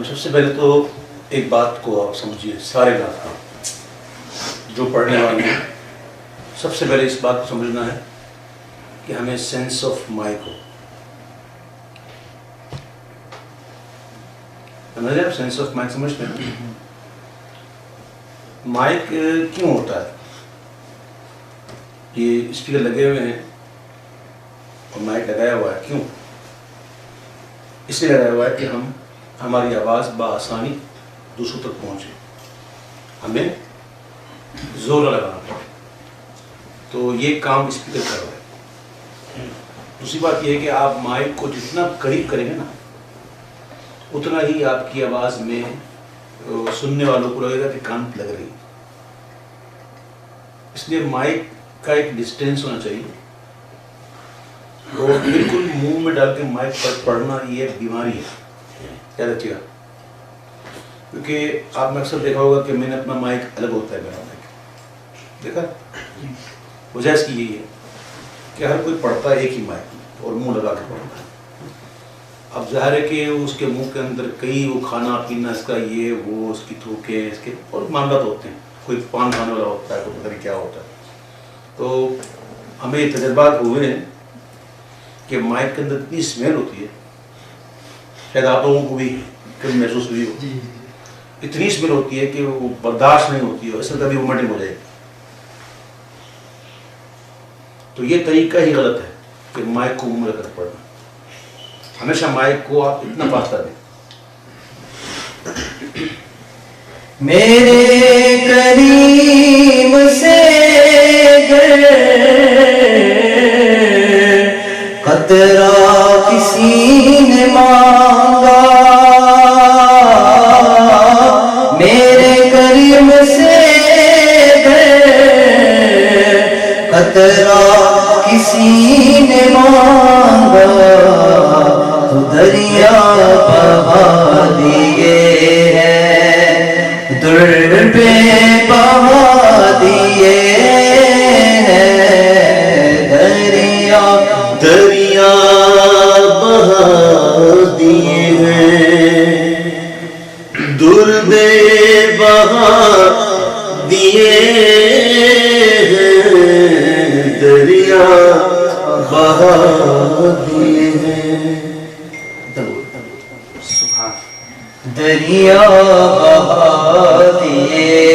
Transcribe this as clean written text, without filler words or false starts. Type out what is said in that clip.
سب سے پہلے تو ایک بات کو آپ سمجھیے، سارے ناظرین جو پڑھنے والے ہیں، سب سے پہلے اس بات کو سمجھنا ہے کہ ہمیں سینس آف مائک ہو. آپ سینس آف مائک سمجھتے ہیں؟ مائک کیوں ہوتا ہے؟ یہ اسپیکر لگے ہوئے ہیں اور مائک لگایا ہوا ہے، کیوں؟ اس لیے لگایا ہوا ہے کہ ہماری آواز بآسانی دوسروں تک پہنچے، ہمیں زور لگانا پڑے. تو یہ کام اسپیکر کر رہا ہے. دوسری بات یہ ہے کہ آپ مائک کو جتنا قریب کریں گے نا، اتنا ہی آپ کی آواز میں سننے والوں کو لگے گا کہ کان لگ رہی. اس لیے مائک کا ایک ڈسٹینس ہونا چاہیے. اور بالکل منہ میں ڈال کے مائک پر پڑھنا یہ بیماری ہے، یاد رکھیے گا. کیونکہ آپ نے اکثر دیکھا ہوگا کہ میں نے اپنا مائک الگ ہوتا ہے، میرا مائک دیکھا. وجہ اس کی یہی ہے کہ ہر کوئی پڑھتا ہے ایک ہی مائک اور منہ لگا کے پڑھتا ہے. اب ظاہر ہے کہ اس کے منہ کے اندر کئی وہ کھانا پینا، اس کا یہ وہ، اس کی تھوکیں، اس کے اور معاملات ہوتے ہیں. کوئی پان کھانے والا ہوتا ہے، کوئی پتہ نہیں کیا ہوتا ہے. تو ہمیں یہ تجربات ہوئے ہیں کہ مائک کے اندر اتنی اسمیل ہوتی ہے، شاید آپ لوگوں کو بھی کبھی محسوس ہوئی ہو. اتنی اسمیل ہوتی ہے کہ وہ برداشت نہیں ہوتی ہے، اس سے کبھی وومٹنگ ہو جائے گی. تو یہ طریقہ ہی غلط ہے کہ مائک کو منہ لے کر پڑھنا. ہمیشہ مائک کو آپ اتنا فاصلہ دیں. میرے کریم سے قطرہ کسی نے مانگا، میرے کریم سے قطرہ کسی نے مانگا، تو دریا بہا دیے ہیں، در پہ بہا دیے ہیں، دریا بہا دیے ہیں، در پہ بہا دیے ہیں، دریا بہا دیے ہیں. دریا بہا دیے